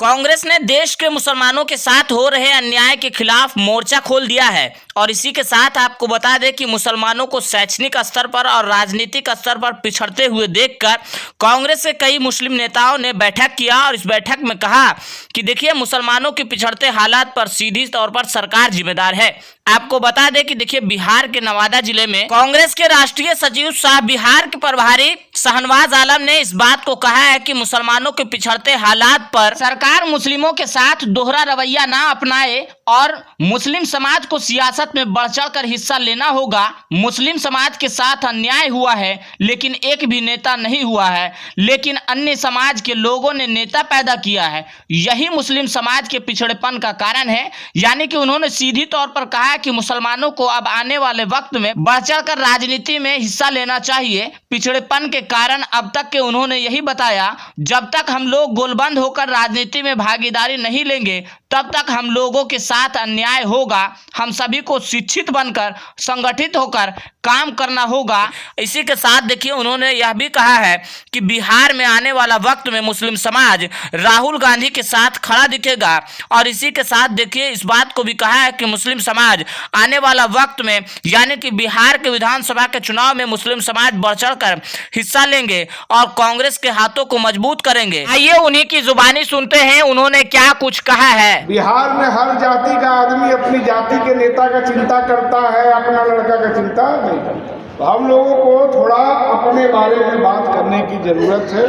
कांग्रेस ने देश के मुसलमानों के साथ हो रहे अन्याय के खिलाफ मोर्चा खोल दिया है और इसी के साथ आपको बता दें कि मुसलमानों को शैक्षणिक स्तर पर और राजनीतिक स्तर पर पिछड़ते हुए देखकर कांग्रेस के कई मुस्लिम नेताओं ने बैठक किया और इस बैठक में कहा कि देखिए मुसलमानों के पिछड़ते हालात पर सीधी तौर पर सरकार जिम्मेदार है। आपको बता दें कि देखिए बिहार के नवादा जिले में कांग्रेस के राष्ट्रीय सचिव सह बिहार के प्रभारी शाहनवाज आलम ने इस बात को कहा है कि मुसलमानों के पिछड़ते हालात पर सरकार मुस्लिमों के साथ दोहरा रवैया ना अपनाए और मुस्लिम समाज को सियासत में बढ़ चढ़ कर हिस्सा लेना होगा। मुस्लिम समाज के साथ अन्याय हुआ है लेकिन एक भी नेता नहीं हुआ है, लेकिन अन्य समाज के लोगों ने नेता पैदा किया है। यही मुस्लिम समाज के पिछड़ेपन का कारण है। यानी कि उन्होंने सीधी तौर पर कहा कि मुसलमानों को अब आने वाले वक्त में बढ़ चढ़ कर राजनीति में हिस्सा लेना चाहिए। पिछड़ेपन के कारण अब तक के उन्होंने यही बताया, जब तक हम लोग गोलबंद होकर राजनीति में भागीदारी नहीं लेंगे तब तक हम लोगों के साथ अन्याय होगा। हम सभी को शिक्षित बनकर संगठित होकर काम करना होगा। इसी के साथ देखिए उन्होंने यह भी कहा है कि बिहार में आने वाला वक्त में मुस्लिम समाज राहुल गांधी के साथ खड़ा दिखेगा और इसी के साथ देखिए इस बात को भी कहा है कि मुस्लिम समाज आने वाला वक्त में यानी कि बिहार के विधानसभा के चुनाव में मुस्लिम समाज बढ़ चढ़ कर हिस्सा लेंगे और कांग्रेस के हाथों को मजबूत करेंगे। आइए उन्हीं की जुबानी सुनते हैं उन्होंने क्या कुछ कहा है। बिहार में हर जाति का आदमी अपनी जाति के नेता का चिंता करता है, अपना लड़का का चिंता नहीं करता। तो हम लोगों को थोड़ा अपने बारे में बात करने की जरूरत है,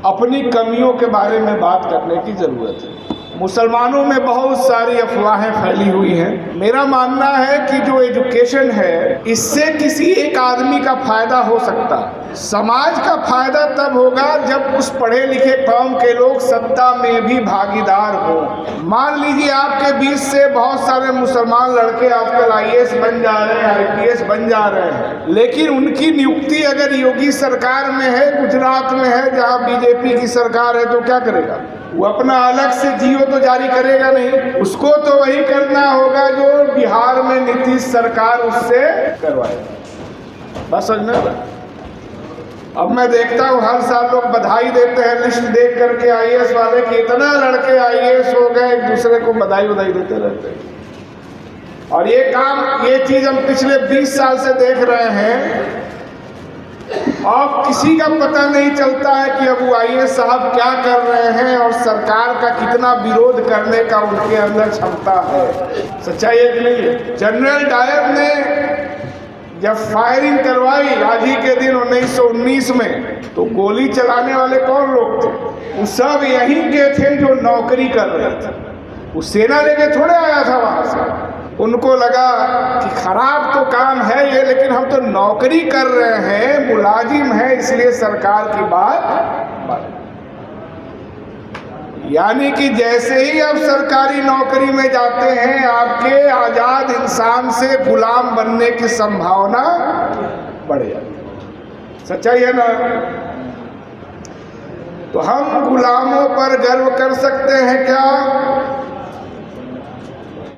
अपनी कमियों के बारे में बात करने की जरूरत है। मुसलमानों में बहुत सारी अफवाहें फैली हुई हैं। मेरा मानना है कि जो एजुकेशन है इससे किसी एक आदमी का फायदा हो सकता है। समाज का फायदा तब होगा जब उस पढ़े लिखे कौम के लोग सत्ता में भी भागीदार हो। मान लीजिए आपके बीच से बहुत सारे मुसलमान लड़के आजकल IAS बन जा रहे हैं, IPS बन जा रहे हैं, लेकिन उनकी नियुक्ति अगर योगी सरकार में है, गुजरात में है जहाँ BJP की सरकार है, तो क्या करेगा? वो अपना अलग से जियो तो जारी करेगा नहीं, उसको तो वही करना होगा जो बिहार में नीतीश सरकार उससे करवाएगी। बस समझना। अब मैं देखता हूँ हर साल लोग बधाई देते हैं लिस्ट देख करके IAS वाले कि इतना लड़के IAS हो गए, एक दूसरे को बधाई देते रहते हैं। और ये चीज हम पिछले 20 साल से देख रहे हैं। अब किसी का पता नहीं चलता है कि अब वो IAS साहब क्या कर रहे हैं और सरकार का कितना विरोध करने का उनके अंदर क्षमता है। सच्चाई है कि नहीं है? जनरल डायर ने जब फायरिंग करवाई आज ही के दिन 1919 में, तो गोली चलाने वाले कौन लोग थे? वो सब यहीं के थे जो नौकरी कर रहे थे। वो सेना लेके थोड़े आया था वहां से। उनको लगा कि खराब तो काम है ये, लेकिन हम तो नौकरी कर रहे हैं, मुलाजिम है, इसलिए सरकार की बात। यानी कि जैसे ही आप सरकारी नौकरी में जाते हैं आपके आजाद इंसान से गुलाम बनने की संभावना बढ़ जाती है। सच्चाई है ना? तो हम गुलामों पर गर्व कर सकते हैं क्या?